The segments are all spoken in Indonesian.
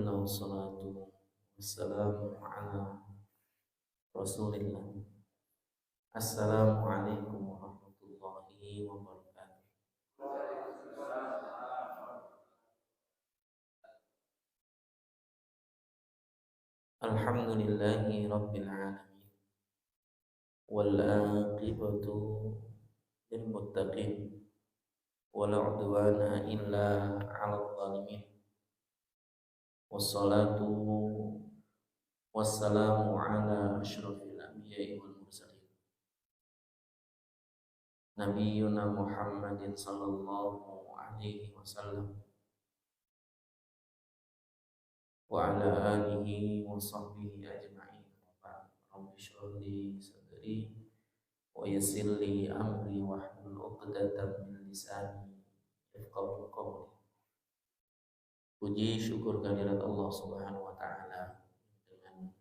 Alhamdulillah wassalatu wassalamu ala Rasulillah. Assalamualaikum warahmatullahi wabarakatuh. Alhamdulillahi rabbil alamin wal aqibatu lil muttaqin wala udwana illa 'alal zalimin. Wassalatu wassalamu ala asyrafil anbiya'i wal mursalin Nabiyyuna Muhammadin sallallahu alaihi wasallam wa ala alihi wa sahbihi ajma'in. Rabbi shrah li sadri wa yassir li amri wahlul 'uqdatam min lisani yafqahu qawli. Puji syukur kehadirat Allah Subhanahu wa taala, dengan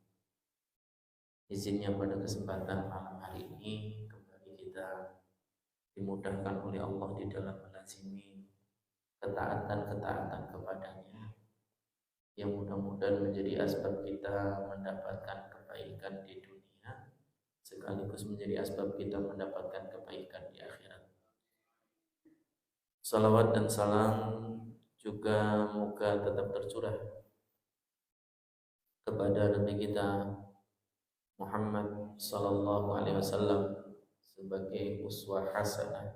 izinnya pada kesempatan malam hari ini kembali kita dimudahkan oleh Allah di dalam melazimi ketaatan-ketaatan kepadanya, yang mudah-mudahan menjadi asbab kita mendapatkan kebaikan di dunia sekaligus menjadi asbab kita mendapatkan kebaikan di akhirat. Salawat dan salam juga moga tetap tercurah kepada Nabi kita Muhammad sallallahu alaihi wasallam sebagai uswah hasanah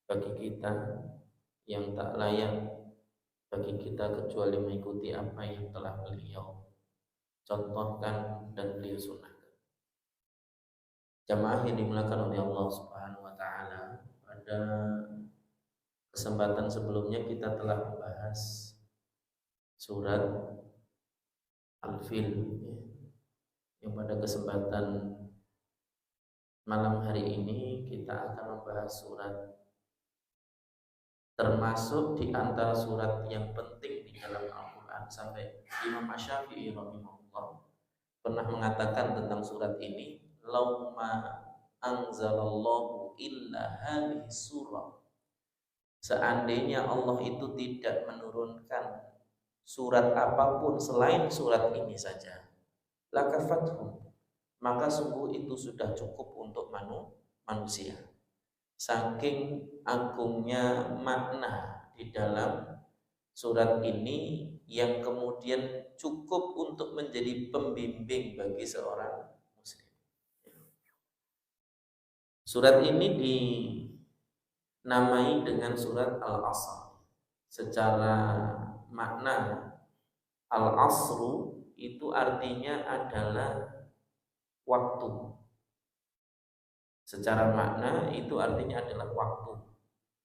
bagi kita yang tak layak bagi kita kecuali mengikuti apa yang telah beliau contohkan dan beliau sunnahkan. Jamaah yang dimuliakan oleh Allah Subhanahu wa taala, pada kesempatan sebelumnya kita telah membahas surat Al-Fil, yang pada kesempatan malam hari ini kita akan membahas surat termasuk di antara surat yang penting di dalam Al-Quran. Sampai Imam Asy-Syafi'i rahimahullah pernah mengatakan tentang surat ini, lauma anzalallahu illa hadhihi surah, seandainya Allah itu tidak menurunkan surat apapun selain surat ini saja, lakafathum, maka sungguh itu sudah cukup untuk manusia. Saking agungnya makna di dalam surat ini yang kemudian cukup untuk menjadi pembimbing bagi seorang muslim. Surat ini dinamai dengan surat Al-Asr. Secara makna Al-Asru itu artinya adalah waktu. Secara makna itu artinya adalah waktu.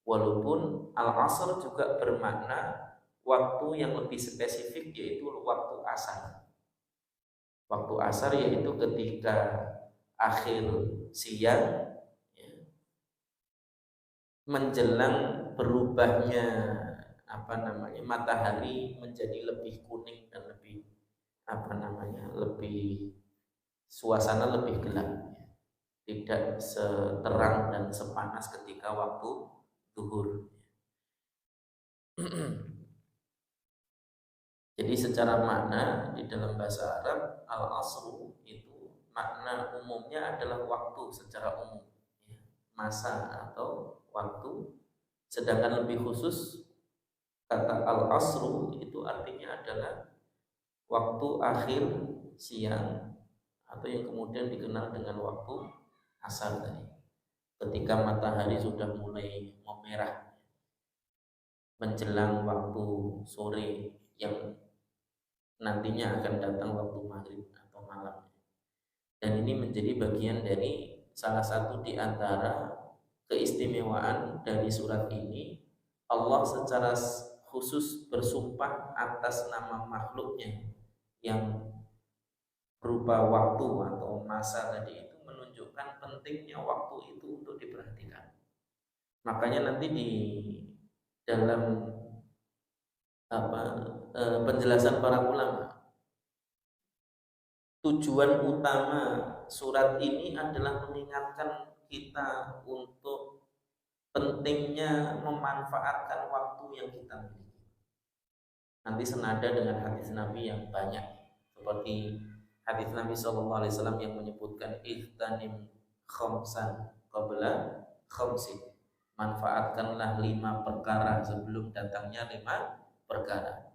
Walaupun Al-Asr juga bermakna waktu yang lebih spesifik, yaitu waktu asar. Waktu asar yaitu ketika akhir siang menjelang berubahnya matahari menjadi lebih kuning dan lebih lebih suasana lebih gelap, tidak seterang dan sepanas ketika waktu zuhur. Jadi secara makna di dalam bahasa Arab, al-asru itu makna umumnya adalah waktu secara umum, masa atau waktu. Sedangkan lebih khusus kata al-asru itu artinya adalah waktu akhir siang, atau yang kemudian dikenal dengan waktu asar tadi, ketika matahari sudah mulai memerah menjelang waktu sore yang nantinya akan datang waktu maghrib atau malam. Dan ini menjadi bagian dari salah satu di antara keistimewaan dari surat ini. Allah secara khusus bersumpah atas nama makhluknya yang berupa waktu atau masa tadi itu, menunjukkan pentingnya waktu itu untuk diperhatikan. Makanya nanti di dalam penjelasan para ulama, tujuan utama surat ini adalah mengingatkan kita untuk pentingnya memanfaatkan waktu yang kita miliki. nanti senada dengan hadis Nabi yang banyak, seperti hadis Nabi SAW yang menyebutkan ihtanim khamsan qabla khamsin, manfaatkanlah 5 perkara sebelum datangnya 5 perkara.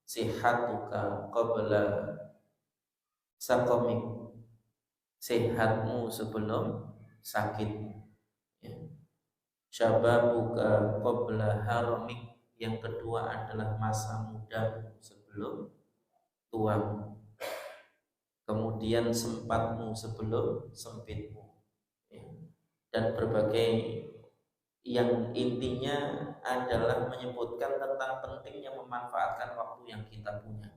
Sihatuka qabla sakomik, sehatmu sebelum sakitmu. Syababuka qabla haramik, yang kedua adalah masa mudamu sebelum tuamu. Kemudian sempatmu sebelum sempitmu. Dan berbagai yang intinya adalah menyebutkan tentang pentingnya memanfaatkan waktu yang kita punya.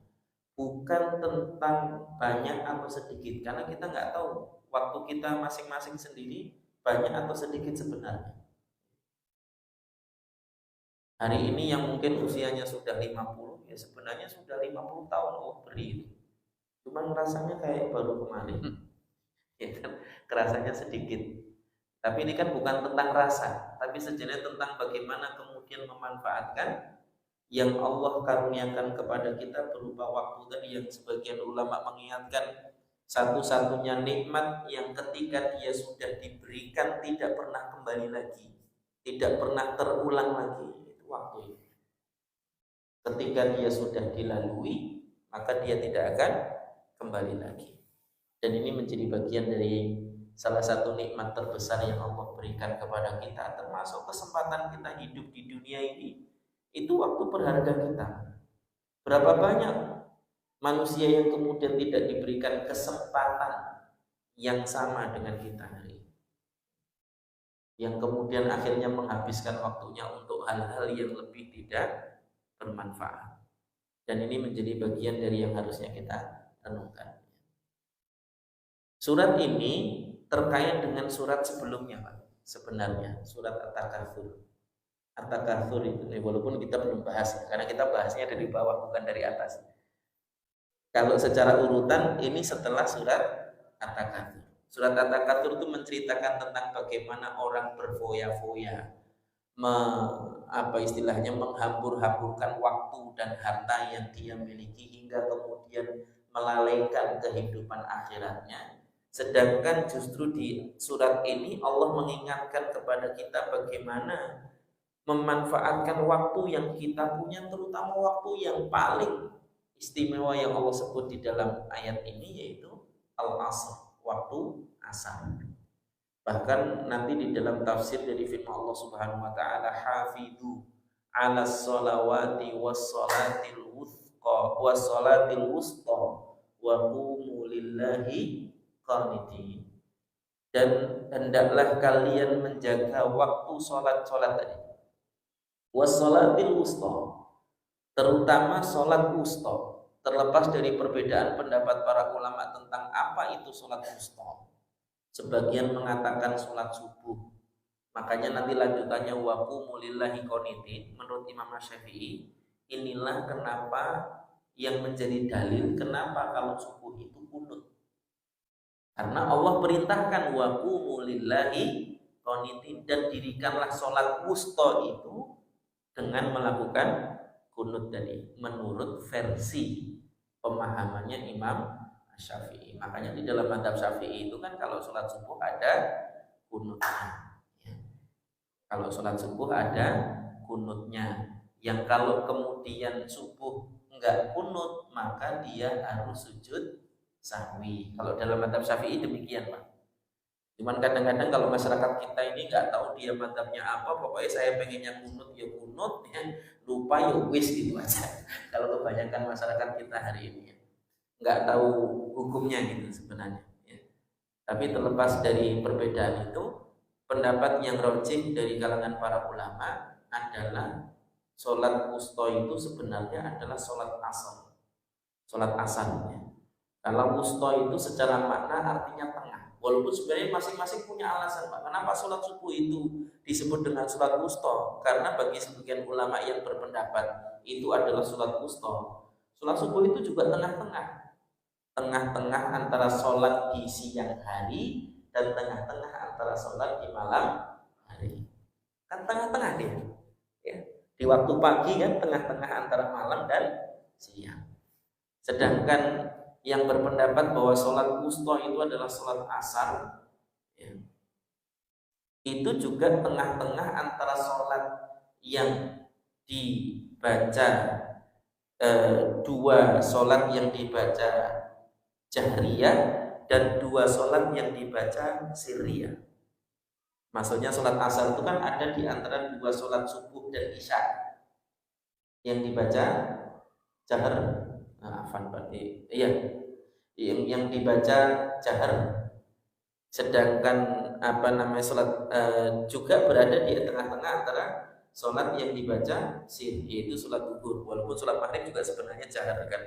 Bukan tentang banyak atau sedikit, karena kita nggak tahu waktu kita masing-masing sendiri banyak atau sedikit sebenarnya. Hari ini yang mungkin usianya sudah 50, ya sebenarnya sudah 50 tahun Allah beri itu. Cuma rasanya kayak baru kemarin. Ya kan? Kerasanya sedikit. Tapi ini kan bukan tentang rasa, tapi sebenarnya tentang bagaimana kemudian memanfaatkan yang Allah karuniakan kepada kita berupa waktu tadi, yang sebagian ulama mengingatkan satu-satunya nikmat yang ketika dia sudah diberikan tidak pernah kembali lagi, tidak pernah terulang lagi, itu waktu itu. Ketika dia sudah dilalui, maka dia tidak akan kembali lagi. Dan ini menjadi bagian dari salah satu nikmat terbesar yang Allah berikan kepada kita, termasuk kesempatan kita hidup di dunia ini. Itu waktu berharga kita. Berapa banyak manusia yang kemudian tidak diberikan kesempatan yang sama dengan kita hari ini, yang kemudian akhirnya menghabiskan waktunya untuk hal-hal yang lebih tidak bermanfaat. Dan ini menjadi bagian dari yang harusnya kita renungkan. Surat ini terkait dengan surat sebelumnya, Pak. Sebenarnya surat At-Takatsur. At-Takatsur itu, walaupun kita belum bahas, karena kita bahasnya dari bawah bukan dari atas. Kalau secara urutan ini setelah surat At-Takatsur. Surat At-Takatsur itu menceritakan tentang bagaimana orang berfoya-foya, menghambur-hamburkan waktu dan harta yang dia miliki hingga kemudian melalaikan kehidupan akhiratnya. Sedangkan justru di surat ini Allah mengingatkan kepada kita bagaimana memanfaatkan waktu yang kita punya, terutama waktu yang paling istimewa yang Allah sebut di dalam ayat ini, yaitu al-asr, waktu asar. Bahkan nanti di dalam tafsir dari firman Allah Subhanahu wa taala, hafidhu 'alas sholawati was-sholatil wusta wa qumu lillahi qanitin. Dan hendaklah kalian menjaga waktu sholat-sholat tadi, was-sholatil wusta, terutama sholat wusta. Terlepas dari perbedaan pendapat para ulama tentang apa itu sholat wusta, sebagian mengatakan sholat subuh. Makanya nanti lanjutannya wa qumu lillahi qanitin. Menurut Imam Syafi'i, inilah kenapa yang menjadi dalil kenapa kalau subuh itu kunut. Karena Allah perintahkan wa qumu lillahi qanitin, dan dirikanlah sholat wusta itu dengan melakukan kunut tadi, menurut versi pemahamannya Imam Syafi'i. Makanya di dalam mazhab Syafi'i itu kan kalau sholat subuh ada kunutnya. Kalau sholat subuh ada kunutnya. Yang kalau kemudian subuh enggak kunut, maka dia harus sujud sahwi. Kalau dalam mazhab Syafi'i demikian, Pak. Cuman kadang-kadang kalau masyarakat kita ini nggak tahu dia mazhabnya apa, pokoknya saya pengennya kunut ya kunut, ya lupa ya wis, gitu aja. Kalau kebanyakan masyarakat kita hari ini nggak tahu hukumnya gitu sebenarnya. Ya. Tapi terlepas dari perbedaan itu, pendapat yang rajih dari kalangan para ulama adalah sholat wusta itu sebenarnya adalah sholat asar. Sholat asar. Ya. Kalau wusta itu secara makna artinya tengah. Walaupun sebenarnya masing-masing punya alasan, Pak. Kenapa sholat subuh itu disebut dengan sholat wusta? Karena bagi sebagian ulama yang berpendapat itu adalah sholat wusta, sholat subuh itu juga tengah-tengah. Tengah-tengah antara sholat di siang hari dan tengah-tengah antara sholat di malam hari. Kan tengah-tengah dia. Ya. Di waktu pagi kan tengah-tengah antara malam dan siang. Sedangkan yang berpendapat bahwa sholat wusta itu adalah sholat asar, ya, itu juga tengah-tengah antara sholat yang dibaca dua sholat yang dibaca jahriyah dan dua sholat yang dibaca sirriyah. Maksudnya sholat asar itu kan ada di antara dua sholat subuh dan isya yang dibaca jahar, berarti iya, yang dibaca jahar. Sedangkan sholat juga berada di tengah-tengah antara sholat yang dibaca sir, yaitu sholat duhur. Walaupun sholat maghrib juga sebenarnya jahar kan.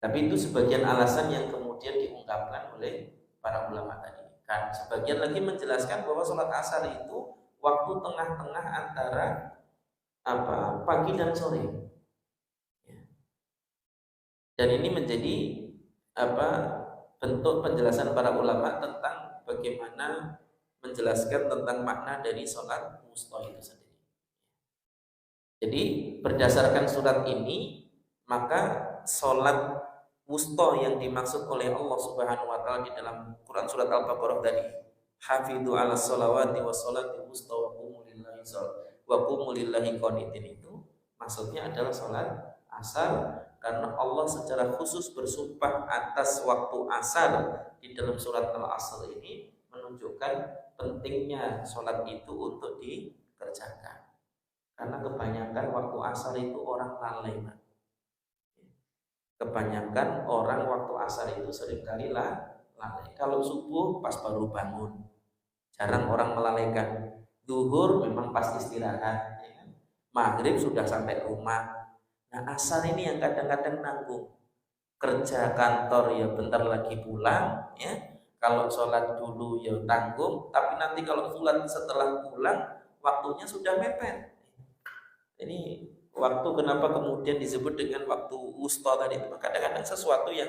Tapi itu sebagian alasan yang kemudian diungkapkan oleh para ulama tadi. Kan sebagian lagi menjelaskan bahwa sholat asar itu waktu tengah-tengah antara pagi dan sore. Ya. Dan ini menjadi bentuk penjelasan para ulama tentang bagaimana menjelaskan tentang makna dari sholat wusta itu sendiri. Jadi berdasarkan surat ini, maka sholat wusta yang dimaksud oleh Allah Subhanahu wa taala di dalam Quran surat Al-Baqarah tadi, hafidhu 'alas sholawati was sholati wusta wa qumu lillahi qanitin, itu maksudnya adalah sholat asar, karena Allah secara khusus bersumpah atas waktu asar di dalam surat Al-Asr ini, menunjukkan pentingnya sholat itu untuk dikerjakan. Karena kebanyakan waktu asar itu orang lalai, Pak. Kebanyakan orang waktu asar itu seringkali lalai. Kalau subuh pas baru bangun, jarang orang melalaikan. Duhur memang pas istirahat, ya kan? Maghrib sudah sampai rumah. Nah asar ini yang kadang-kadang nanggung. Kerja kantor ya bentar lagi pulang, ya. Kalau sholat dulu ya tanggung, tapi nanti kalau sholat setelah pulang waktunya sudah mepet. Ini waktu kenapa kemudian disebut dengan waktu wusta tadi itu. Kadang-kadang sesuatu yang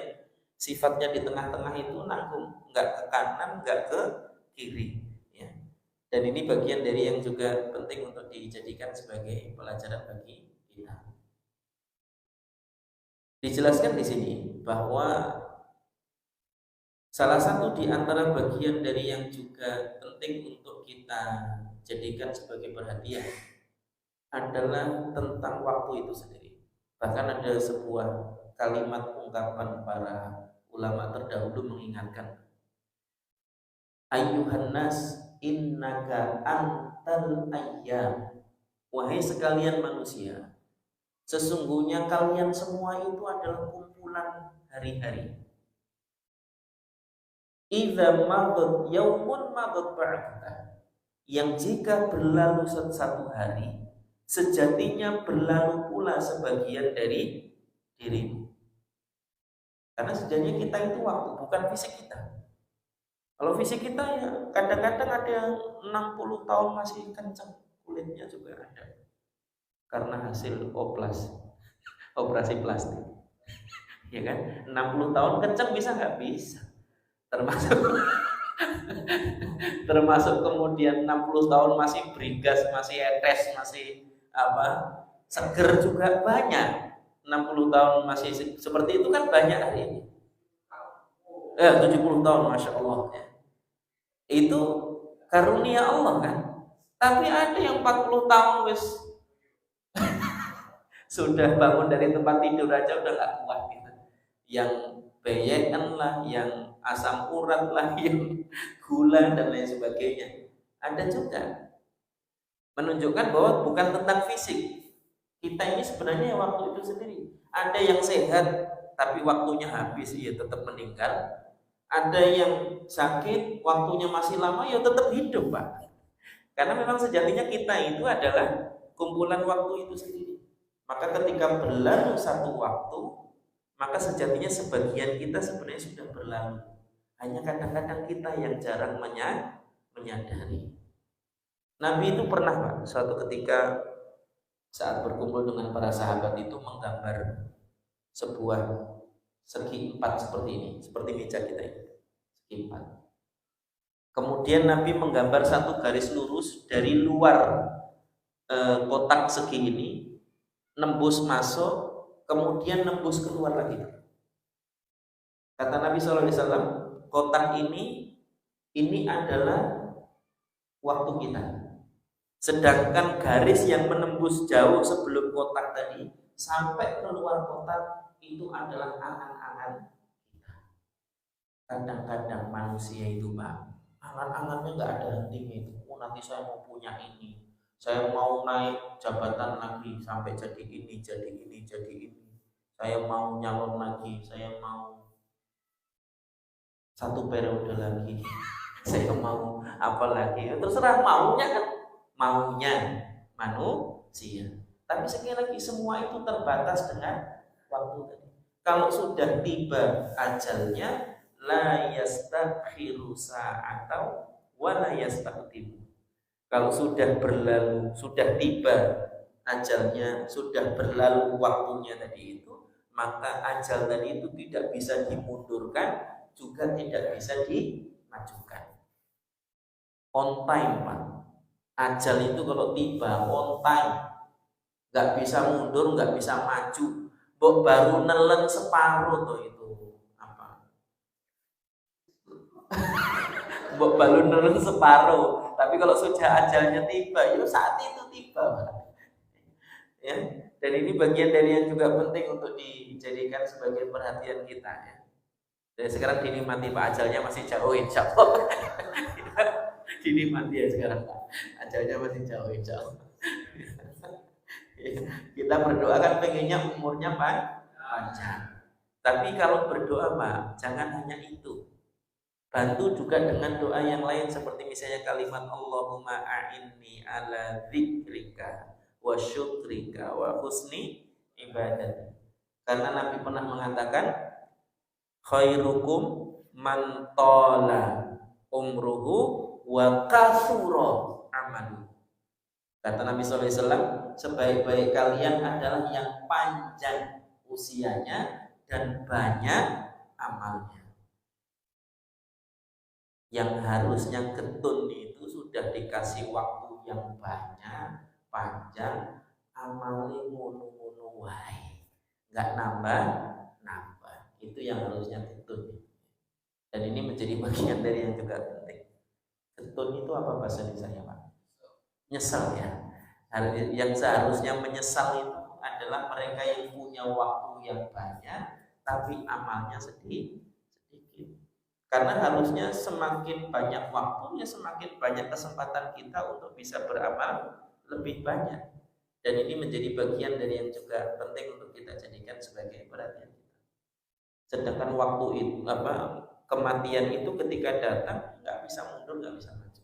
sifatnya di tengah-tengah itu nanggung, nggak ke kanan, nggak ke kiri, ya. Dan ini bagian dari yang juga penting untuk dijadikan sebagai pelajaran bagi kita. Dijelaskan di sini bahwa salah satu di antara bagian dari yang juga penting untuk kita jadikan sebagai perhatian adalah tentang waktu itu sendiri. Bahkan ada sebuah kalimat ungkapan para ulama terdahulu mengingatkan, ayyuhan nas innaka antal ayyam, wahai sekalian manusia, sesungguhnya kalian semua itu adalah kumpulan hari-hari. Idza madat yaumun madat ba'daha, yang jika berlalu satu hari, sejatinya berlalu pula sebagian dari dirimu. Karena sejatinya kita itu waktu, bukan fisik kita. Kalau fisik kita ya kadang-kadang ada yang 60 tahun masih kencang, kulitnya juga ada. Karena hasil operasi plastik. Ya kan? 60 tahun kencang bisa nggak? Bisa. Termasuk kemudian 60 tahun masih berigas, masih etes, masih seger juga banyak. 60 tahun masih seperti itu kan banyak hari ini. 70 tahun, Masya Allah, ya. Itu karunia Allah kan. Tapi ada yang 40 tahun wis sudah bangun dari tempat tidur aja udah gak kuat gitu. Yang beyekan lah, yang asam urat lah, yang gula dan lain sebagainya. Ada juga. Menunjukkan bahwa bukan tentang fisik. Kita ini sebenarnya waktu itu sendiri. Ada yang sehat tapi waktunya habis, ya tetap meninggal. Ada yang sakit, waktunya masih lama, ya tetap hidup, Pak. Karena memang sejatinya kita itu adalah kumpulan waktu itu sendiri. Maka ketika berlalu satu waktu, maka sejatinya sebagian kita sebenarnya sudah berlalu. Hanya kadang-kadang kita yang jarang menyadari. Nabi itu pernah, Pak, suatu ketika saat berkumpul dengan para sahabat itu menggambar sebuah segi 4 seperti ini, seperti meja kita ini, segi 4. Kemudian Nabi menggambar satu garis lurus dari luar kotak segi ini, nembus masuk, kemudian nembus keluar lagi. Kata Nabi SAW, kotak ini adalah waktu kita. Sedangkan garis yang menembus jauh sebelum kotak tadi sampai keluar kotak itu adalah angan-angan kita. Kadang-kadang manusia itu Pak, angan-angannya nggak ada hentinya itu. Oh, nanti saya mau punya ini, saya mau naik jabatan lagi sampai jadi ini, jadi ini, jadi ini. Saya mau nyalon lagi, saya mau satu periode lagi, saya mau apa lagi. Terserah maunya kan, maunya manusia. Tapi sekali lagi semua itu terbatas dengan waktu tadi. Kalau sudah tiba ajalnya, la yastakhiru sa'atau wa la yastaqdimu. Kalau sudah berlalu, sudah tiba ajalnya, sudah berlalu waktunya tadi itu, maka ajal tadi itu tidak bisa dimundurkan, juga tidak bisa dimajukan. On time Pak. Ajal itu kalau tiba on time, nggak bisa mundur, nggak bisa maju. Baru nelen separuh tuh itu apa? Baru nelen separuh. Tapi kalau sudah ajalnya tiba, ya saat itu tiba. Ya, dan ini bagian dari yang juga penting untuk dijadikan sebagai perhatian kita ya. Dan sekarang dinikmati Pak, ajalnya masih jauh insya Allah. Dinikmati ya sekarang Pak, ajalnya masih jauh insya Allah. Kita berdoa kan pengennya umurnya panjang. Tapi kalau berdoa Pak, jangan hanya itu. Bantu juga dengan doa yang lain seperti misalnya kalimat Allahumma a'inni ala dzikrika wa syukrika wa husni ibadah. Karena Nabi pernah mengatakan khairukum man tola umruhu wa kathura amalu. Kata Nabi SAW, sebaik-baik kalian adalah yang panjang usianya dan banyak amalnya. Yang harusnya getun itu sudah dikasih waktu yang banyak, panjang, amalnya ngono-ngono wae, nggak nambah. Itu yang harusnya getun. Dan ini menjadi bagian dari yang juga penting. Getun itu apa bahasa Indonesia Pak? Nyesal ya. Yang seharusnya menyesal itu adalah mereka yang punya waktu yang banyak tapi amalnya sedikit. Karena harusnya semakin banyak waktu, ya semakin banyak kesempatan kita untuk bisa beramal lebih banyak. Dan ini menjadi bagian dari yang juga penting untuk kita jadikan sebagai perhatian kita. Sedangkan waktu itu kematian itu ketika datang nggak bisa mundur, nggak bisa maju.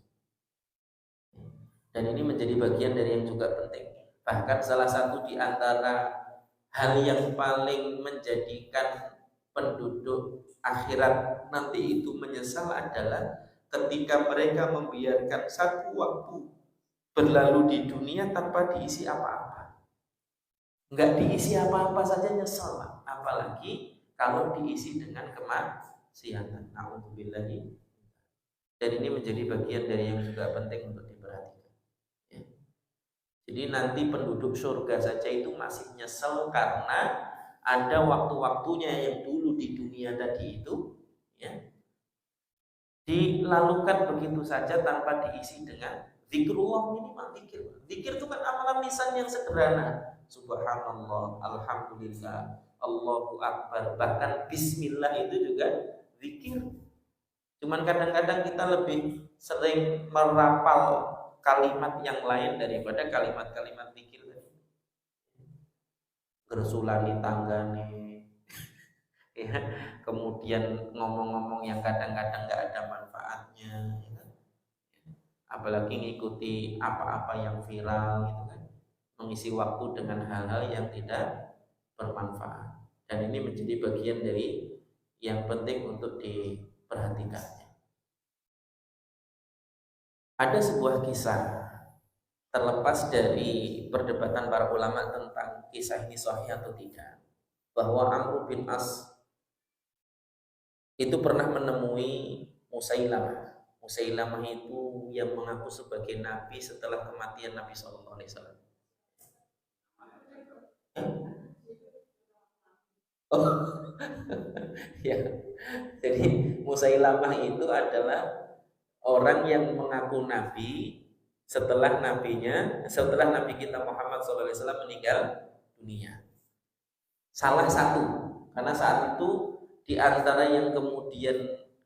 Dan ini menjadi bagian dari yang juga penting. Bahkan salah satu di antara hal yang paling menjadikan penduduk akhirat nanti itu menyesal adalah ketika mereka membiarkan satu waktu berlalu di dunia tanpa diisi apa-apa. Nggak diisi apa-apa saja nyesal, apalagi kalau diisi dengan kemaksiatan. Alhamdulillah. Dan ini menjadi bagian dari yang juga penting untuk diperhatikan. Ya. Jadi nanti penduduk surga saja itu masih nyesel karena ada waktu-waktunya yang dulu di dunia tadi itu ya, dilalukan begitu saja tanpa diisi dengan zikrullah, minimal zikir. Zikir itu kan amalan lisan yang sederhana. Subhanallah, alhamdulillah, Allahu akbar, bahkan bismillah itu juga zikir. Cuman kadang-kadang kita lebih sering merapal kalimat yang lain daripada kalimat-kalimat zikir. Gersulani tanggane ya, kemudian ngomong-ngomong yang kadang-kadang nggak ada manfaatnya ya kan? Apalagi ngikuti apa-apa yang viral gitu kan, mengisi waktu dengan hal-hal yang tidak bermanfaat. Dan ini menjadi bagian dari yang penting untuk diperhatikannya. Ada sebuah kisah, terlepas dari perdebatan para ulama tentang kisah ini sahih atau tidak, bahwa Amr bin As itu pernah menemui Musailamah. Musailamah itu yang mengaku sebagai nabi setelah kematian Nabi Shallallahu Alaihi Wasallam. Oh, ya. Jadi Musailamah itu adalah orang yang mengaku nabi setelah nabi kita Muhammad SAW meninggal dunia. Salah satu, karena saat itu di antara yang kemudian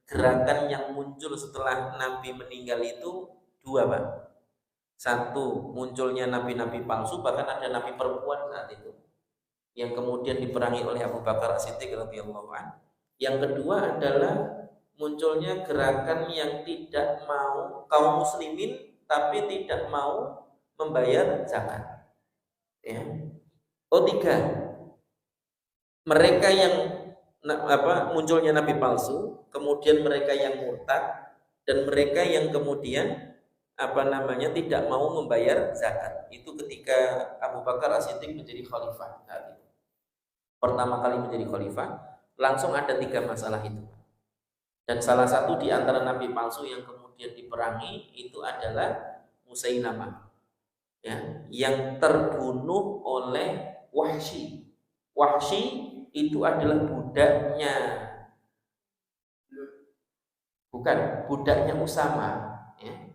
gerakan yang muncul setelah nabi meninggal itu dua, Pak. Satu, munculnya nabi-nabi palsu, bahkan ada nabi perempuan saat itu yang kemudian diperangi oleh Abu Bakar As-Siddiq radhiyallahu anhu. Yang kedua adalah munculnya gerakan yang tidak mau, kaum muslimin tapi tidak mau membayar zakat. Ya. Tiga, mereka yang munculnya nabi palsu, kemudian mereka yang murtad, dan mereka yang kemudian tidak mau membayar zakat. Itu ketika Abu Bakar As-Siddiq menjadi khalifah saat itu. Pertama kali menjadi khalifah, langsung ada tiga masalah itu. Dan salah satu di antara nabi palsu yang kemudian diperangi itu adalah Musailamah, ya, yang terbunuh oleh Wahsy. Wahsy itu adalah budaknya Usama, ya,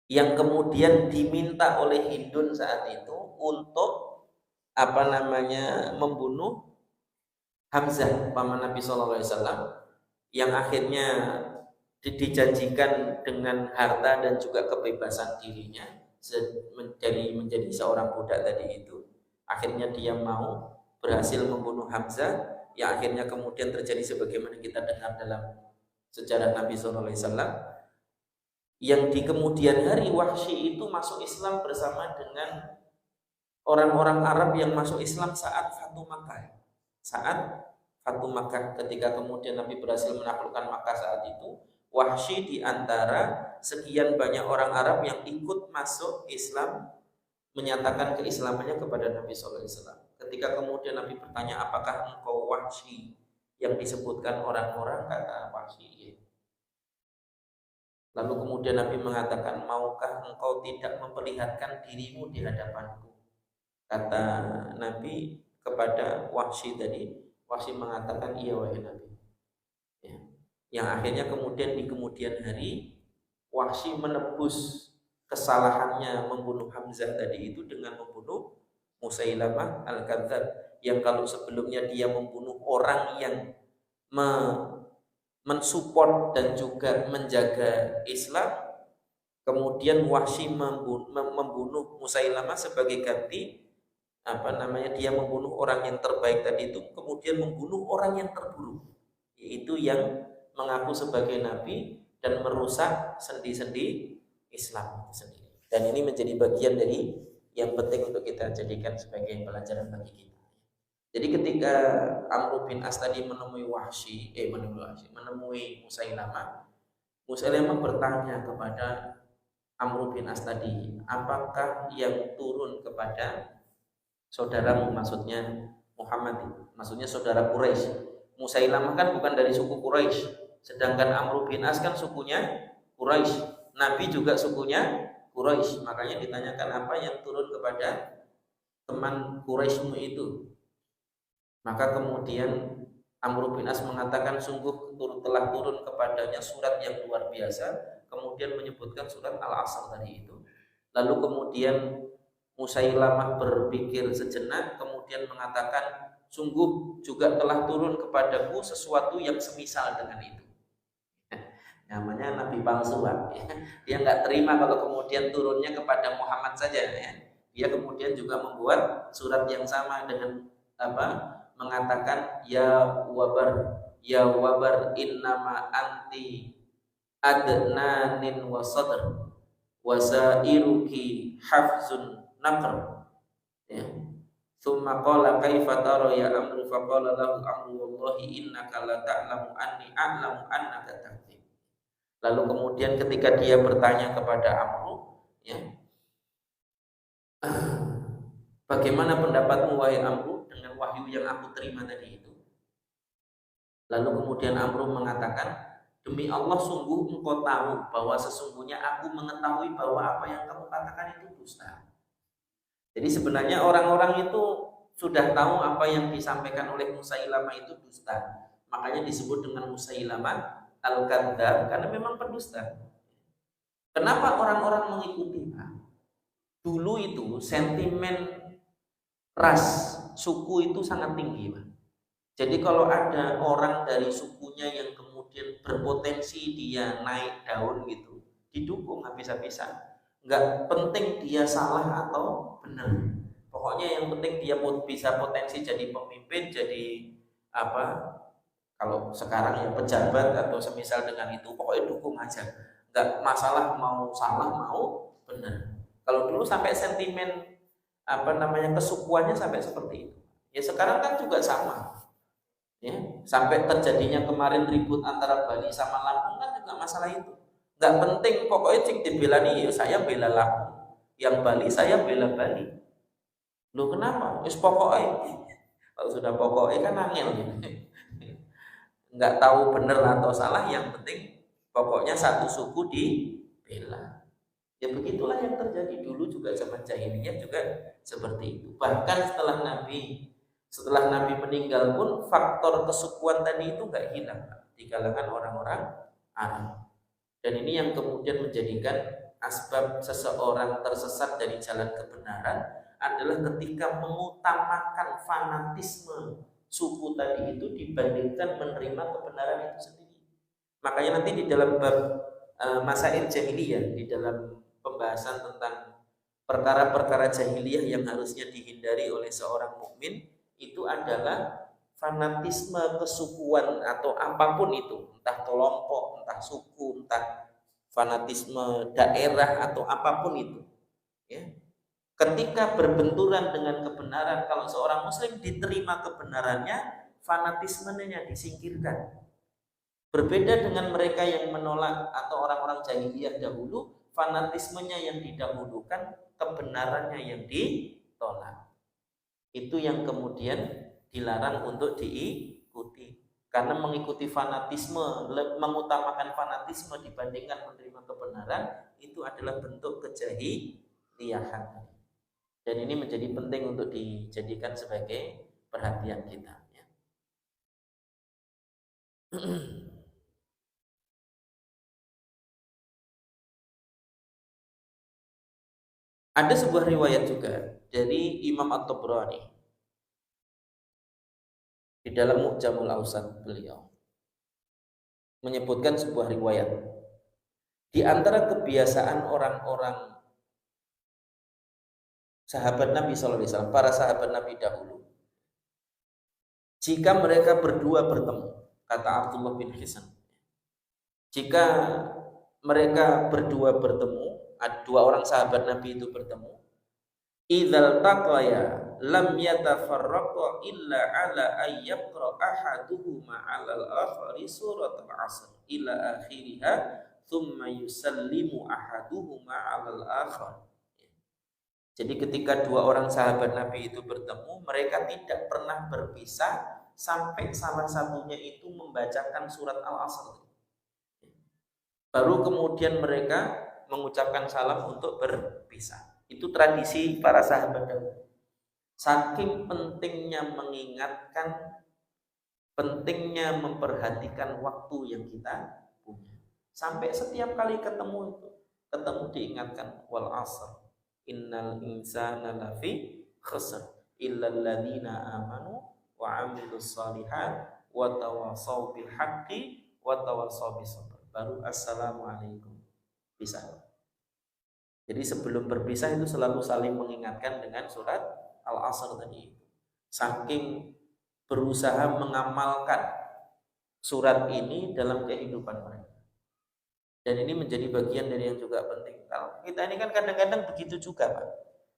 yang kemudian diminta oleh Hindun saat itu untuk membunuh Hamzah paman Nabi Shallallahu Alaihi Wasallam, yang akhirnya dijanjikan dengan harta dan juga kebebasan dirinya menjadi seorang budak tadi itu. Akhirnya dia mau berhasil membunuh Hamzah, yang akhirnya kemudian terjadi sebagaimana kita dengar dalam sejarah Nabi Shallallahu Alaihi Wasallam, yang di kemudian hari Wahsy itu masuk Islam bersama dengan orang-orang Arab yang masuk Islam saat Fatu Makkah. Saat Fatu Makkah, ketika kemudian Nabi berhasil menaklukkan Makkah saat itu, Wahsy di antara sekian banyak orang Arab yang ikut masuk Islam, menyatakan keislamannya kepada Nabi SAW. Ketika kemudian Nabi bertanya, apakah engkau Wahsy yang disebutkan orang-orang, kata Wahsy, iya. Lalu kemudian Nabi mengatakan, maukah engkau tidak memperlihatkan dirimu di hadapanku? Kata Nabi kepada Wahsy tadi, Wahsy mengatakan, iya wahai Nabi. Ya. Yang akhirnya kemudian di kemudian hari Wahsy menebus kesalahannya membunuh Hamzah tadi itu dengan membunuh Musailamah Al-Kadzdzab, yang kalau sebelumnya dia membunuh orang yang mensupport dan juga menjaga Islam, kemudian Wahsy membunuh Musailamah sebagai ganti dia membunuh orang yang terbaik tadi itu, kemudian membunuh orang yang terburuk, yaitu yang mengaku sebagai nabi dan merusak sendi-sendi Islam itu sendiri. Dan ini menjadi bagian dari yang penting untuk kita jadikan sebagai pelajaran bagi kita. Jadi ketika Amr bin As tadi menemui Musailamah, Musailamah bertanya kepada Amr bin As tadi, apakah yang turun kepada saudaramu, maksudnya Muhammad, maksudnya saudara Quraisy. Musailamah kan bukan dari suku Quraisy, sedangkan Amr bin As kan sukunya Quraisy. Nabi juga sukunya Quraisy. Makanya ditanyakan apa yang turun kepada teman Quraisymu itu. Maka kemudian Amr bin As mengatakan, sungguh telah turun kepadanya surat yang luar biasa. Kemudian menyebutkan surat Al-Asr tadi itu. Lalu kemudian Musailamah berpikir sejenak, kemudian mengatakan, sungguh juga telah turun kepadaku sesuatu yang semisal dengan itu. Namanya nabi palsu, Pak. Dia nggak terima kalau kemudian turunnya kepada Muhammad saja, ya. Dia kemudian juga membuat surat yang sama dengan mengatakan, ya wabar innama anti adnanin wa sadr wasairuki hafzun naqr, ya. Tsumma qala kaifa tara ya Amru, faqala lahu Amru wallahi innaka la ta'lamu anni a'lamu annaka takdzib. Lalu kemudian ketika dia bertanya kepada Amru, ya, bagaimana pendapatmu wahai Amru dengan wahyu yang aku terima tadi itu? Lalu kemudian Amru mengatakan, Demi Allah, sungguh engkau tahu bahwa sesungguhnya aku mengetahui bahwa apa yang kamu katakan itu dusta. Jadi sebenarnya orang-orang itu sudah tahu apa yang disampaikan oleh Musailamah itu dusta. Makanya disebut dengan Musailamah al-Kadzdzab, karena memang pendusta. Kenapa orang-orang mengikuti? Dulu itu sentimen ras suku itu sangat tinggi, Pak. Jadi kalau ada orang dari sukunya yang kemudian berpotensi dia naik daun gitu, didukung habis-habisan. Nggak penting dia salah atau benar. Pokoknya yang penting dia bisa potensi jadi pemimpin, jadi apa? Kalau sekarang ya pejabat atau semisal dengan itu, pokoknya dukung aja. Nggak masalah mau salah mau benar. Kalau dulu sampai sentimen kesukuannya sampai seperti itu. Ya sekarang kan juga sama. Ya, sampai terjadinya kemarin ribut antara Bali sama Lampung kan juga masalah itu. Nggak penting, pokoknya cik dibela nih, ya saya bela Lampung, yang Bali saya bela Bali. Loh kenapa? Is pokoknya, kalau sudah pokoknya kan angel gitu. Nggak tahu benar atau salah, yang penting pokoknya satu suku dibela. Ya begitulah yang terjadi dulu juga zaman jahiliyah juga seperti itu. Bahkan setelah Nabi meninggal pun faktor kesukuan tadi itu nggak hilang di kalangan orang-orang Arab. Dan ini yang kemudian menjadikan asbab seseorang tersesat dari jalan kebenaran adalah ketika mengutamakan fanatisme suku tadi itu dibandingkan menerima kebenaran itu sendiri. Makanya nanti di dalam bab masail jahiliyah, di dalam pembahasan tentang perkara-perkara jahiliyah yang harusnya dihindari oleh seorang mukmin, itu adalah fanatisme kesukuan atau apapun itu, entah kelompok, entah suku, entah fanatisme daerah atau apapun itu, ya. Ketika berbenturan dengan kebenaran, kalau seorang muslim diterima kebenarannya, fanatismenya disingkirkan. Berbeda dengan mereka yang menolak atau orang-orang jahiliyah dahulu, fanatismenya yang didahulukan, kebenarannya yang ditolak. Itu yang kemudian dilarang untuk diikuti. Karena mengikuti fanatisme, mengutamakan fanatisme dibandingkan menerima kebenaran, itu adalah bentuk kejahiliahan. Dan ini menjadi penting untuk dijadikan sebagai perhatian kita. Ya. Ada sebuah riwayat juga dari Imam At-Tabrani di dalam Mu'jamul Awsat, beliau menyebutkan sebuah riwayat. Di antara kebiasaan orang-orang sahabat Nabi SAW, para sahabat Nabi dahulu, jika mereka berdua bertemu, kata Abdullah bin Hisan, jika mereka berdua bertemu, dua orang sahabat Nabi itu bertemu, idzal taqaya lam yatafarraqa illa ala ayyaqra ahaduhuma 'alal akhari surat al-'asr ila akhiriha thumma yusallimu ahaduhuma 'alal akhar. Jadi ketika dua orang sahabat Nabi itu bertemu, mereka tidak pernah berpisah sampai salah satunya itu membacakan surat Al-Asr. Baru kemudian mereka mengucapkan salam untuk berpisah. Itu tradisi para sahabat dahulu. Saking pentingnya mengingatkan, pentingnya memperhatikan waktu yang kita punya. Sampai setiap kali ketemu diingatkan wal asr innal insana lafi khusr illal ladzina amanu wa 'amilus shalihat wa tawassaw bil haqqi wa tawassaw bis sabr. Baru assalamualaikum. Pisah. Jadi sebelum berpisah itu selalu saling mengingatkan dengan surat Al-Asr tadi. Saking berusaha mengamalkan surat ini dalam kehidupan mereka. Dan ini menjadi bagian dari yang juga penting. Kalau kita ini kan kadang-kadang begitu juga, Pak.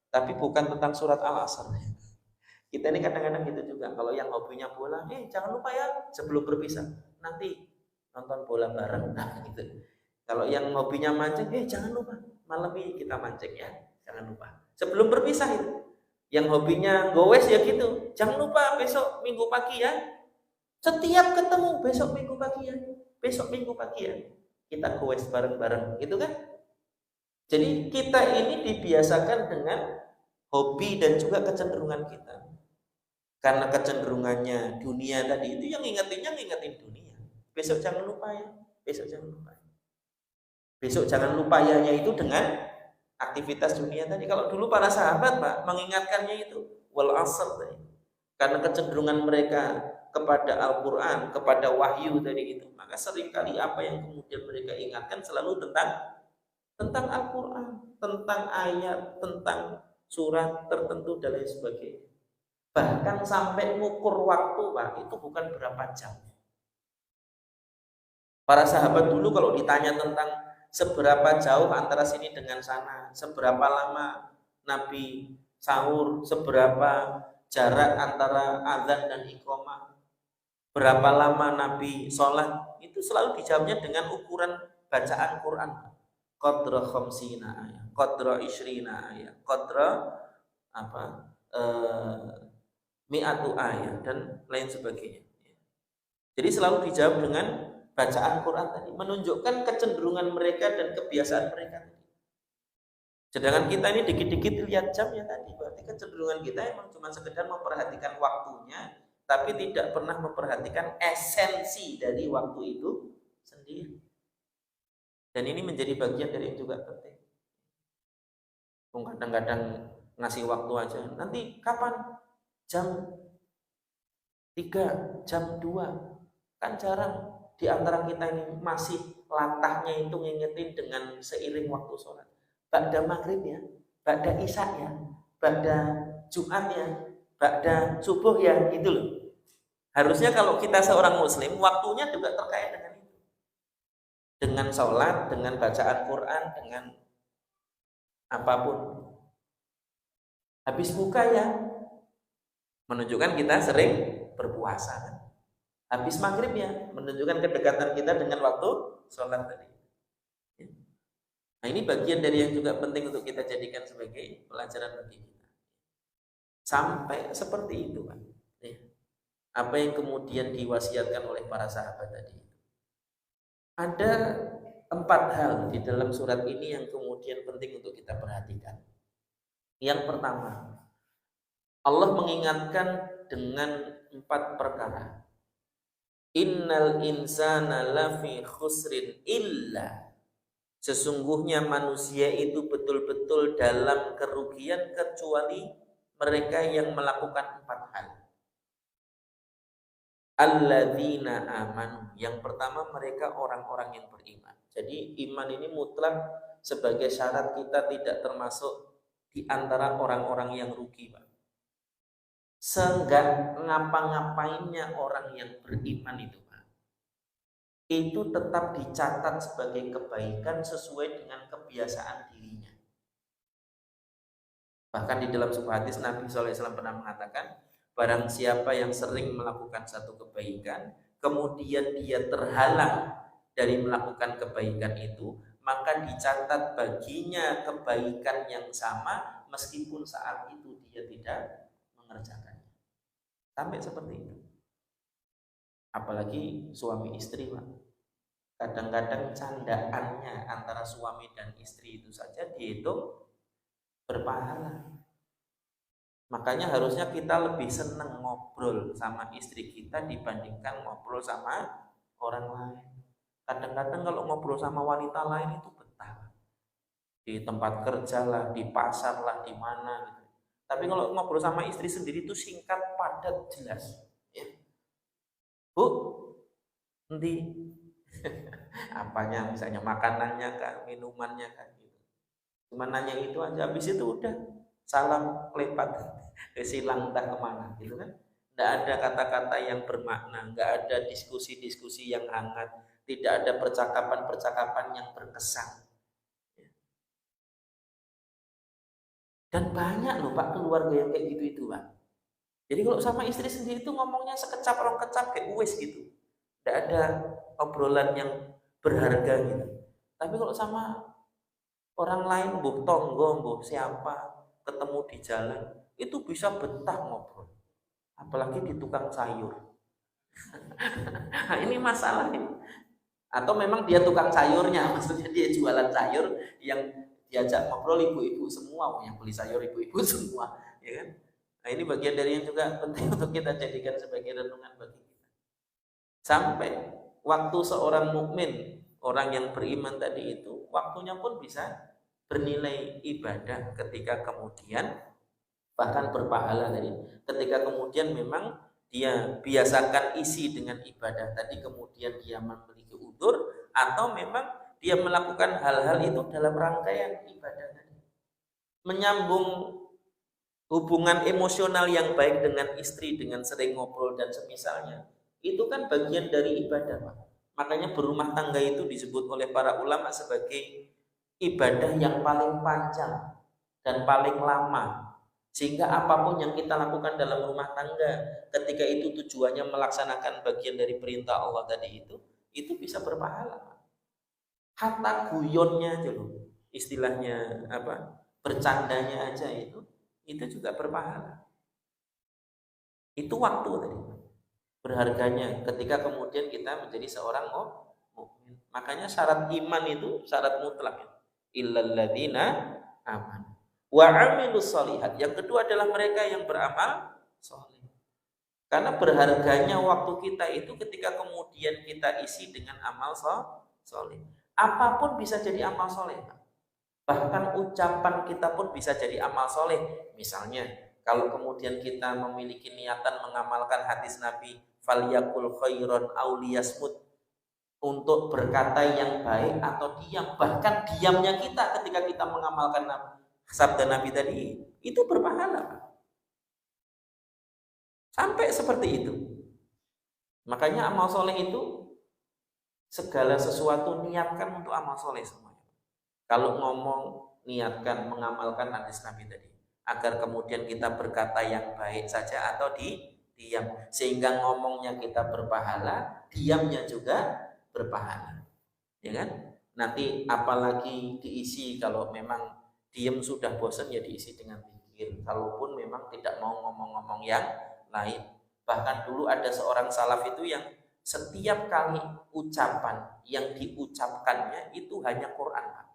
Tapi bukan tentang surat Al-Asr. Kita ini kadang-kadang gitu juga. Kalau yang hobinya bola, jangan lupa ya sebelum berpisah nanti nonton bola bareng. Nah, gitu. Kalau yang hobinya mancing, jangan lupa malam ini kita mancing ya, jangan lupa. Sebelum berpisah itu. Yang hobinya gowes ya gitu, jangan lupa besok Minggu pagi ya. Setiap ketemu besok Minggu pagi ya. besok minggu pagi ya kita goes bareng-bareng, gitu kan? Jadi kita ini dibiasakan dengan hobi dan juga kecenderungan kita. Karena kecenderungannya dunia tadi itu yang ngingetin dunia. Besok jangan lupa ya, besok jangan lupa. Besok jangan lupa ya itu dengan aktivitas dunia tadi. Kalau dulu para sahabat Pak mengingatkannya itu wal asr tadi. Karena kecenderungan mereka kepada Al-Quran, kepada wahyu tadi itu, maka seringkali apa yang kemudian mereka ingatkan selalu tentang Al-Quran, tentang ayat, tentang surat tertentu dan lain sebagainya. Bahkan sampai mengukur waktu Pak, itu bukan berapa jam. Para sahabat dulu kalau ditanya tentang seberapa jauh antara sini dengan sana, seberapa lama Nabi sahur, seberapa jarak antara azan dan iqamah, berapa lama Nabi sholat, itu selalu dijawabnya dengan ukuran bacaan Quran. Qadra khamsina ayat, qadra ishrina ayat, qadra mi'atu ayat dan lain sebagainya. Jadi selalu dijawab dengan bacaan Quran tadi, menunjukkan kecenderungan mereka dan kebiasaan mereka. Sedangkan kita ini dikit-dikit lihat jam ya tadi, berarti kecenderungan kita emang cuma sekedar memperhatikan waktunya, tapi tidak pernah memperhatikan esensi dari waktu itu sendiri. Dan ini menjadi bagian dari yang juga penting. Kadang-kadang ngasih waktu aja, nanti kapan? Jam 3, jam 2. Kan jarang. Di antara kita ini masih latahnya itu ngingetin dengan seiring waktu sholat. Ba'da maghrib ya, ba'da isya ya, ba'da Jumat ya, ba'da subuh ya, gitu loh. Harusnya kalau kita seorang muslim, waktunya juga terkait dengan itu. Dengan sholat, dengan bacaan Quran, dengan apapun. Habis buka ya, menunjukkan kita sering berpuasa kan. Habis maghrib ya, menunjukkan kedekatan kita dengan waktu sholat tadi. Nah ini bagian dari yang juga penting untuk kita jadikan sebagai pelajaran bagi kita. Sampai seperti itu kan. Apa yang kemudian diwasiatkan oleh para sahabat tadi. Ada 4 hal di dalam surat ini yang kemudian penting untuk kita perhatikan. Yang pertama, Allah mengingatkan dengan 4 perkara. Innal insana lafi khusrin illa, sesungguhnya manusia itu betul-betul dalam kerugian kecuali mereka yang melakukan 4 hal. Alladzina amanu, yang pertama mereka orang-orang yang beriman. Jadi iman ini mutlak sebagai syarat kita tidak termasuk di antara orang-orang yang rugi, Pak. Seenggak ngapa-ngapainnya orang yang beriman itu, Pak, itu tetap dicatat sebagai kebaikan sesuai dengan kebiasaan dirinya. Bahkan di dalam sebuah hadis Nabi SAW pernah mengatakan, barang siapa yang sering melakukan satu kebaikan, kemudian dia terhalang dari melakukan kebaikan itu, maka dicatat baginya kebaikan yang sama meskipun saat itu dia tidak mengerjakannya. Sampai seperti itu. Apalagi suami istri, Pak. Kadang-kadang candaannya antara suami dan istri itu saja dihitung berpahala. Makanya harusnya kita lebih senang ngobrol sama istri kita dibandingkan ngobrol sama orang lain. Kadang-kadang kalau ngobrol sama wanita lain itu betah. Di tempat kerja lah, di pasar lah, di mana gitu. Tapi kalau ngobrol sama istri sendiri itu singkat, padat, jelas. Ya. Bu, nanti apanya, misalnya makanannya kan, minumannya kan gitu. Cuma nanya itu aja, habis itu udah salam lepat, silang entah kemana gitu kan. Tidak ada kata-kata yang bermakna, nggak ada diskusi-diskusi yang hangat, tidak ada percakapan-percakapan yang berkesan. Dan banyak loh Pak keluarga yang kayak gitu itu Pak. Jadi kalau sama istri sendiri itu ngomongnya sekecap orang kecap kayak wes gitu. Tidak ada obrolan yang berharga gitu. Tapi kalau sama orang lain, mbuh tonggo, mbuh siapa, ketemu di jalan, itu bisa betah ngobrol. Apalagi di tukang sayur. Nah, ini masalah ini. Atau memang dia tukang sayurnya, maksudnya dia jualan sayur yang diajak ngobrol ibu-ibu semua, yang beli sayur ibu-ibu semua, ya kan? Nah ini bagian dari yang juga penting untuk kita jadikan sebagai renungan bagi kita. Sampai waktu seorang mukmin, orang yang beriman tadi itu, waktunya pun bisa bernilai ibadah ketika kemudian bahkan berpahala tadi. Ketika kemudian memang dia biasakan isi dengan ibadah tadi, kemudian dia memiliki udzur atau memang dia melakukan hal-hal itu dalam rangkaian ibadah tadi. Menyambung hubungan emosional yang baik dengan istri, dengan sering ngobrol dan semisalnya, itu kan bagian dari ibadah, Pak. Makanya berumah tangga itu disebut oleh para ulama sebagai ibadah yang paling panjang dan paling lama. Sehingga apapun yang kita lakukan dalam rumah tangga, ketika itu tujuannya melaksanakan bagian dari perintah Allah tadi itu bisa berpahala. Hatta guyonnya aja loh, istilahnya apa, bercandanya aja itu juga berpahala. Itu waktu tadi berharganya ketika kemudian kita menjadi seorang mukmin. Makanya syarat iman itu syarat mutlak. Illal ladzina aman wa amilus sholihat. Yang kedua adalah mereka yang beramal soleh. Karena berharganya waktu kita itu ketika kemudian kita isi dengan amal soleh. Apapun bisa jadi amal soleh. Bahkan ucapan kita pun bisa jadi amal soleh. Misalnya, kalau kemudian kita memiliki niatan mengamalkan hadis Nabi, falyakul khairon auliyasmut, untuk berkata yang baik atau diam. Bahkan diamnya kita ketika kita mengamalkan sabda Nabi tadi, itu berpahala. Sampai seperti itu. Makanya amal soleh itu segala sesuatu niatkan untuk amal soleh semuanya. Kalau ngomong, niatkan mengamalkan hadis Nabi tadi, agar kemudian kita berkata yang baik saja atau diam, sehingga ngomongnya kita berpahala, diamnya juga berpahala, ya kan? Nanti apalagi diisi kalau memang diam sudah bosan ya diisi dengan zikir. Kalaupun memang tidak mau ngomong-ngomong yang lain. Bahkan dulu ada seorang salaf itu yang setiap kali ucapan yang diucapkannya itu hanya Quran.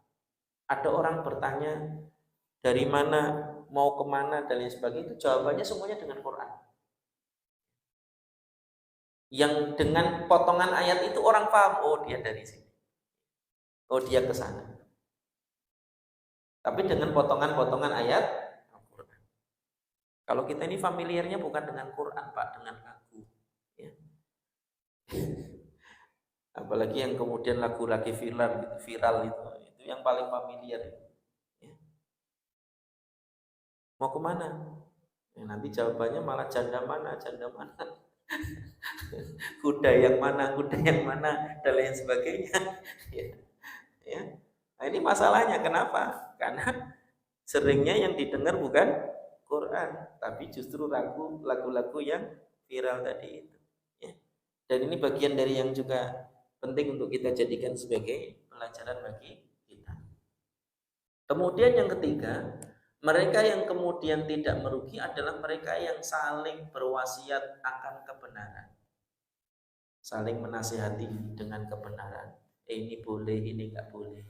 Ada orang bertanya dari mana, mau kemana dan lain sebagainya, itu jawabannya semuanya dengan Quran. Yang dengan potongan ayat itu orang paham, oh dia dari sini, oh dia ke sana. Tapi dengan potongan-potongan ayat Al-Quran. Kalau kita ini familiarnya bukan dengan Quran, Pak, dengan lagu. Ya. Apalagi yang kemudian lagu lagi viral itu yang paling familiar. Mau kemana? Ya, nanti jawabannya malah janda mana, kuda yang mana, dan lain sebagainya. Ya. Nah ini masalahnya, kenapa? Karena seringnya yang didengar bukan Quran, tapi justru lagu-lagu yang viral tadi itu. Ya. Dan ini bagian dari yang juga penting untuk kita jadikan sebagai pelajaran bagi kita. Kemudian yang ketiga, mereka yang kemudian tidak merugi adalah mereka yang saling berwasiat akan kebenaran. Saling menasihati dengan kebenaran. Ini boleh, ini enggak boleh.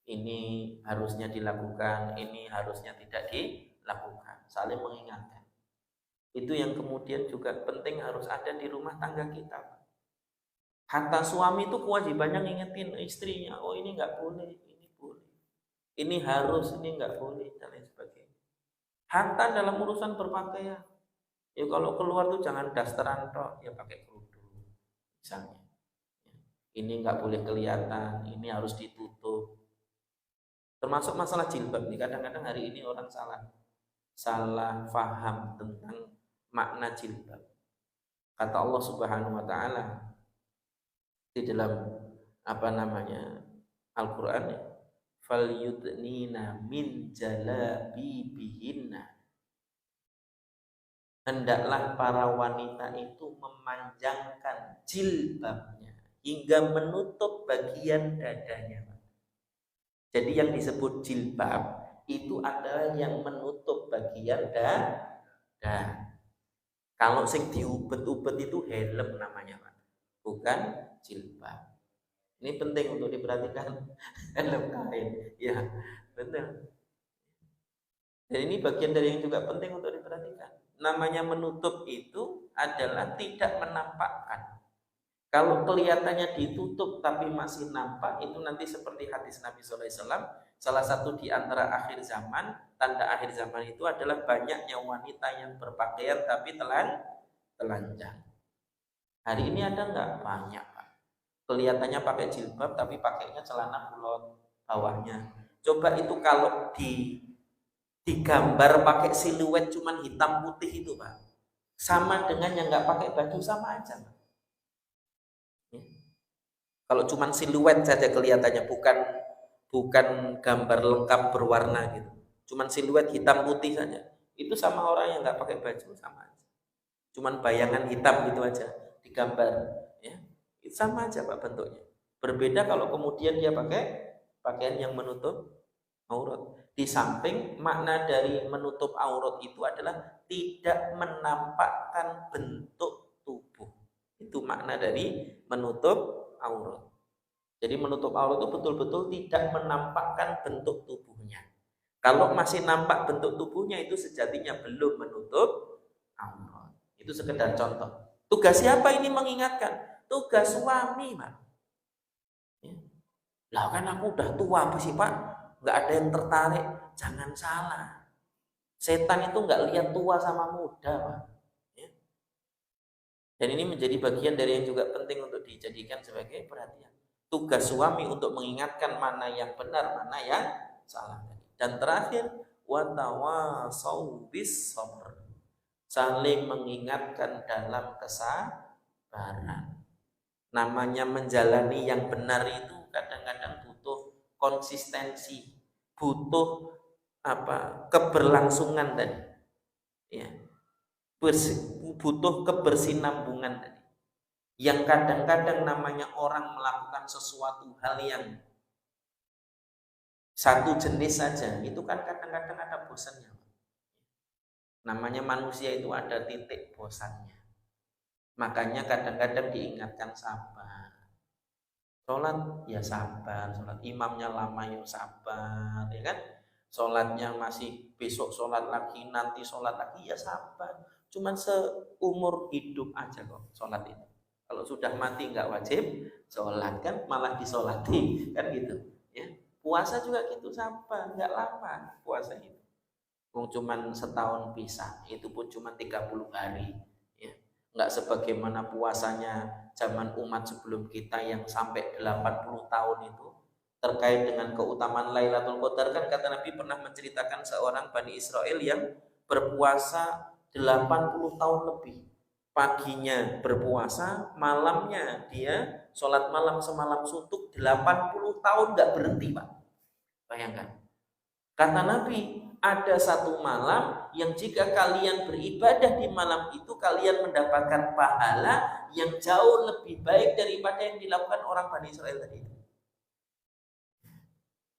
Ini harusnya dilakukan, ini harusnya tidak dilakukan. Saling mengingatkan. Itu yang kemudian juga penting harus ada di rumah tangga kita. Hatta suami itu kewajibannya ngingetin istrinya, oh ini enggak boleh, ini boleh. Ini harus, ini enggak boleh, dan lain sebagainya. Hatta dalam urusan berpakaian, ya kalau keluar tuh jangan dasteran tok, ya pakai kerudung. Misalnya, ini enggak boleh kelihatan, ini harus ditutup. Termasuk masalah jilbab nih, kadang-kadang hari ini orang salah faham tentang makna jilbab. Kata Allah Subhanahu wa taala di dalam Al-Qur'an, falyudnina min jalabibihinna, hendaklah para wanita itu memanjangkan jilbabnya hingga menutup bagian dadanya. Jadi yang disebut jilbab itu adalah yang menutup bagian dada. Kalau sing diubet-ubet itu helm namanya, Pak, bukan jilbab. Ini penting untuk diperhatikan. Helm kain, ya betul. Dan ini bagian dari yang juga penting untuk diperhatikan. Namanya menutup itu adalah tidak menampakkan. Kalau kelihatannya ditutup tapi masih nampak, itu nanti seperti hadis Nabi SAW. Salah satu di antara akhir zaman, tanda akhir zaman itu adalah banyaknya wanita yang berpakaian tapi telanjang. Hari ini ada nggak? Banyak, Pak. Kelihatannya pakai jilbab tapi pakainya celana kulot bawahnya. Coba itu kalau digambar pakai siluet cuman hitam putih itu, Pak. Sama dengan yang nggak pakai baju, sama aja, Pak. Kalau cuma siluet saja kelihatannya, bukan gambar lengkap berwarna gitu. Cuman siluet hitam putih saja. Itu sama orang yang nggak pakai baju sama aja. Cuman bayangan hitam gitu aja digambar, ya. Itu sama aja Pak bentuknya. Berbeda kalau kemudian dia pakai pakaian yang menutup aurat. Di samping makna dari menutup aurat itu adalah tidak menampakkan bentuk tubuh. Itu makna dari menutup aurat. Jadi menutup aurat itu betul-betul tidak menampakkan bentuk tubuhnya. Kalau masih nampak bentuk tubuhnya itu sejatinya belum menutup aurat. Itu sekedar contoh. Tugas siapa ini mengingatkan? Tugas suami, Pak. Ya. Lah kan aku udah tua sih, Pak. Nggak ada yang tertarik. Jangan salah. Setan itu nggak lihat tua sama muda, Pak. Dan ini menjadi bagian dari yang juga penting untuk dijadikan sebagai perhatian. Tugas suami untuk mengingatkan mana yang benar, mana yang salah. Dan terakhir, watawasau bis sabr. Saling mengingatkan dalam kesabaran. Namanya menjalani yang benar itu kadang-kadang butuh konsistensi, butuh keberlangsungan tadi. Ya. Butuh kebersinambungan tadi. Yang kadang-kadang namanya orang melakukan sesuatu hal yang satu jenis saja, itu kan kadang-kadang ada bosannya. Namanya manusia itu ada titik bosannya. Makanya kadang-kadang diingatkan sabar. Sholat ya sabar, sholat imamnya lama ya sabar, ya kan? Sholatnya masih besok sholat lagi, nanti sholat lagi ya sabar. Cuman seumur hidup aja kok sholat itu. Kalau sudah mati nggak wajib sholat, kan malah disolati, kan gitu. Ya. Puasa juga gitu, sabar, nggak lama puasa itu. Cuman setahun bisa, itu pun cuma 30 hari. Ya. Nggak sebagaimana puasanya zaman umat sebelum kita yang sampai 80 tahun itu. Terkait dengan keutamaan Lailatul Qadar, kan kata Nabi pernah menceritakan seorang Bani Israel yang berpuasa 80 tahun lebih. Paginya berpuasa, malamnya dia sholat malam semalam suntuk 80 tahun gak berhenti, Pak. Bayangkan. Kata Nabi, ada satu malam yang jika kalian beribadah di malam itu, kalian mendapatkan pahala yang jauh lebih baik daripada yang dilakukan orang Bani Israel tadi.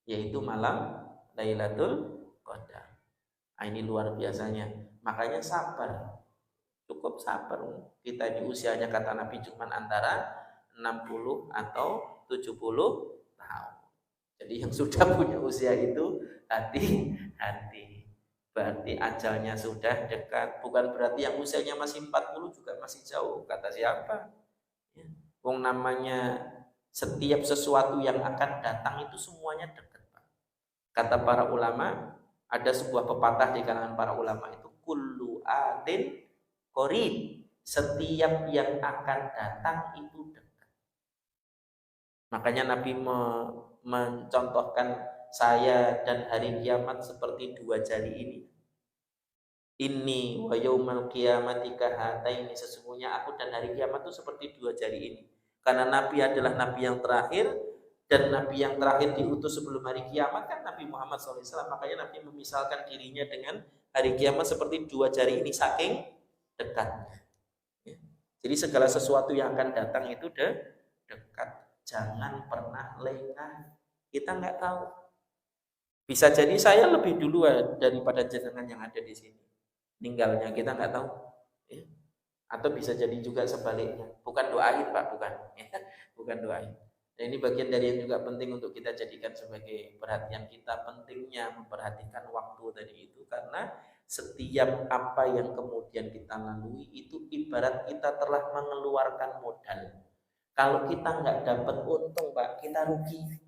Yaitu malam Lailatul Qadar. Nah, ini luar biasanya. Makanya sabar. Cukup sabar. Kita di usianya kata Nabi cuma antara 60 atau 70 tahun. Jadi yang sudah punya usia itu hati-hati. Berarti ajalnya sudah dekat. Bukan berarti yang usianya masih 40 juga masih jauh. Kata siapa? Ya. Wong namanya setiap sesuatu yang akan datang itu semuanya dekat. Kata para ulama, ada sebuah pepatah di kalangan para ulama itu, kullu atin qarib, setiap yang akan datang itu dekat. Makanya Nabi mencontohkan saya dan hari kiamat seperti dua jari ini. Inni wa yaumal qiyamati kahataini, sesungguhnya aku dan hari kiamat itu seperti dua jari ini. Karena Nabi adalah Nabi yang terakhir, dan Nabi yang terakhir diutus sebelum hari kiamat kan Nabi Muhammad SAW. Makanya Nabi memisalkan dirinya dengan hari kiamat seperti dua jari ini, saking dekatnya. Ya. Jadi segala sesuatu yang akan datang itu dekat. Jangan pernah lengah. Kita nggak tahu. Bisa jadi saya lebih dulu daripada jenengan yang ada di sini. Meninggalnya kita nggak tahu. Ya. Atau bisa jadi juga sebaliknya. Bukan doain Pak, bukan. Ya. Bukan doain. Dan ini bagian dari yang juga penting untuk kita jadikan sebagai perhatian kita, pentingnya memperhatikan waktu tadi itu, karena setiap apa yang kemudian kita lalui itu ibarat kita telah mengeluarkan modal. Kalau kita nggak dapat untung, Pak, kita rugi.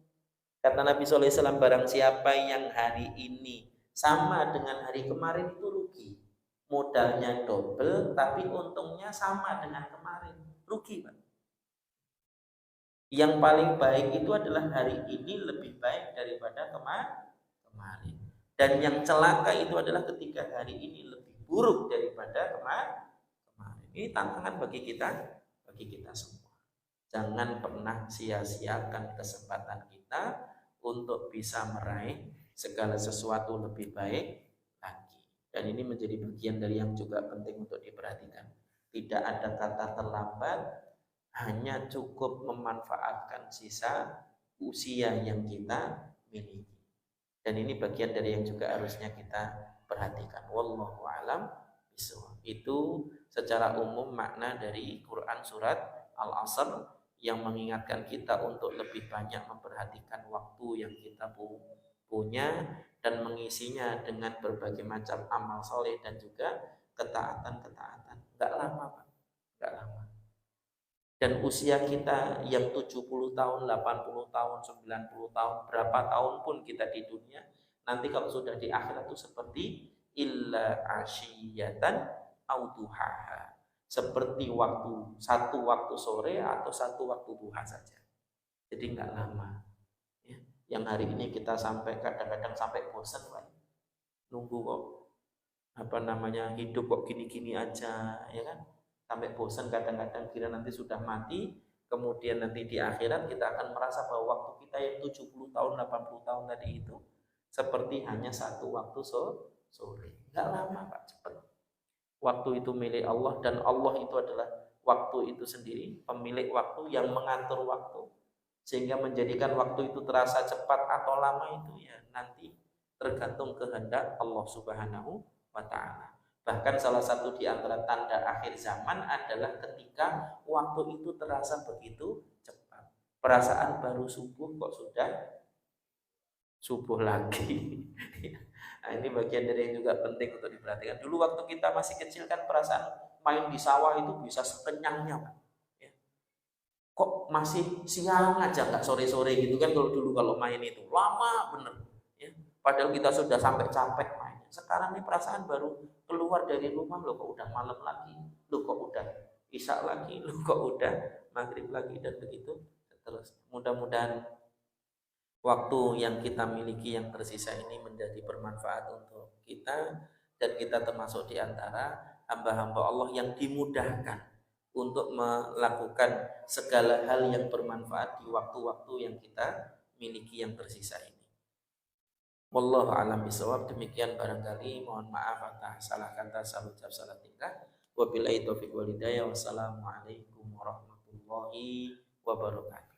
Kata Nabi SAW, barang siapa yang hari ini sama dengan hari kemarin itu rugi. Modalnya double, tapi untungnya sama dengan kemarin. Rugi, Pak. Yang paling baik itu adalah hari ini lebih baik daripada kemarin. Dan yang celaka itu adalah ketika hari ini lebih buruk daripada kemarin. Ini tantangan bagi kita semua. Jangan pernah sia-siakan kesempatan kita untuk bisa meraih segala sesuatu lebih baik lagi. Dan ini menjadi bagian dari yang juga penting untuk diperhatikan. Tidak ada kata terlambat, hanya cukup memanfaatkan sisa usia yang kita miliki. Dan ini bagian dari yang juga harusnya kita perhatikan. Wallahu a'lam bishawab. Itu secara umum makna dari Quran surat Al-Asr yang mengingatkan kita untuk lebih banyak memperhatikan waktu yang kita punya dan mengisinya dengan berbagai macam amal soleh dan juga ketaatan-ketaatan. Enggak lama, Pak. Enggak lama. Dan usia kita yang 70 tahun, 80 tahun, 90 tahun, berapa tahun pun kita di dunia, nanti kalau sudah di akhirat itu seperti illa asyiyatan au duhaha. Seperti satu waktu sore atau satu waktu duha saja. Jadi enggak lama. Ya. Yang hari ini kita sampai kadang-kadang sampai bosan, Pak. Nunggu kok hidup kok gini-gini aja, ya kan? Sampai bosan kadang-kadang, kira nanti sudah mati, kemudian nanti di akhirat kita akan merasa bahwa waktu kita yang 70 tahun, 80 tahun tadi itu seperti hanya satu waktu sore. Enggak lama, Pak, cepat. Waktu itu milik Allah dan Allah itu adalah waktu itu sendiri, pemilik waktu yang mengatur waktu, sehingga menjadikan waktu itu terasa cepat atau lama itu ya nanti tergantung kehendak Allah Subhanahu wa Ta'ala. Bahkan salah satu di antara tanda akhir zaman adalah ketika waktu itu terasa begitu cepat. Perasaan baru subuh kok sudah subuh lagi. Nah, ini bagian dari yang juga penting untuk diperhatikan. Dulu waktu kita masih kecil kan perasaan main di sawah itu bisa sekenyangnya, Pak. Ya. Kok masih siang aja, nggak sore-sore gitu kan, kalau main itu lama bener. Ya. Padahal kita sudah sampai capek main. Sekarang ini perasaan baru keluar dari rumah, loh kok udah malam lagi, loh kok udah isya lagi, loh kok udah maghrib lagi, dan begitu terus. Mudah-mudahan waktu yang kita miliki yang tersisa ini menjadi bermanfaat untuk kita, dan kita termasuk di antara hamba-hamba Allah yang dimudahkan untuk melakukan segala hal yang bermanfaat di waktu-waktu yang kita miliki yang tersisa ini. Wallahu a'lam bishawab. Demikian barangkali, mohon maaf atas salah kata, salah ucap, salah tingkah. Wabillahi taufiq wal hidayah. Wassalamualaikum warahmatullahi wabarakatuh.